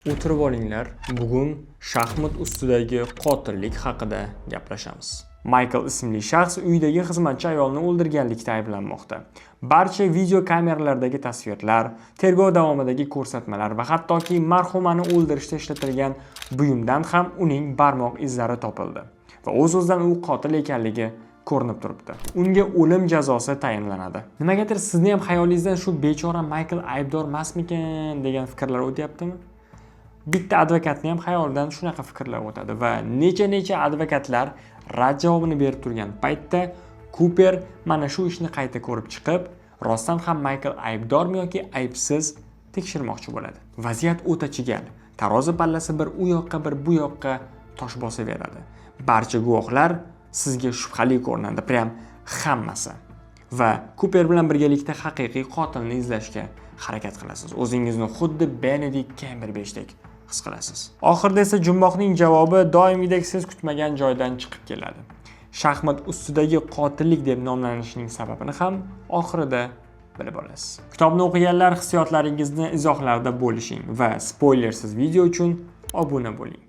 O'tirib olinglar. Bugun shaxmat ustidagi qotillik haqida gaplashamiz. Michael ismli shaxs uydagi xizmatchi ayolni o'ldirganlikda ayblanmoqda. Barcha video kameralardagi tasvirlar, tergov davomidagi ko'rsatmalar va hattoki marhumani o'ldirishda ishlatilgan buyumdan ham uning barmoq izlari topildi. Va o'z-o'zidan u qotil ekanligi ko'rinib turibdi. Unga o'lim jazosi tayinlanadi. Nimagadir sizni ham xayolingizdan shu bechora Michael aybdor emasmikan degan fikrlar o'tyaptimi? Bitta advokatni ham xayolidan shunaqa fikrlar o'tadi va necha advokatlar rad javobini berib turgan paytda Cooper mana shu ishni qayta ko'rib chiqib, rostdan ham Michael aybdormi yoki aybsiz tekshirmoqchi bo'ladi. Vaziyat o'ta chigal. Tarozi pallasi bir u yoqqa, bir bu yoqqa tosh bosaveradi. Barcha guvohlar sizga shubhali ko'rinadi, prям hammasi. Va Cooper bilan birgalikda haqiqiy qotilni izlashga harakat qilasiz. O'zingizni xuddi Benedict Cumberbatchdek his qilasiz. Oxirida esa jumboqning javobi doimgidek siz kutmagan joydan chiqib keladi. Shaxmat ustidagi qotillik deb nomlanishining sababini ham oxirida bilib olasiz. Kitobni o'qiganlar hissiyotlaringizni izohlarda bo'lishing va spoilersiz video uchun obuna bo'ling.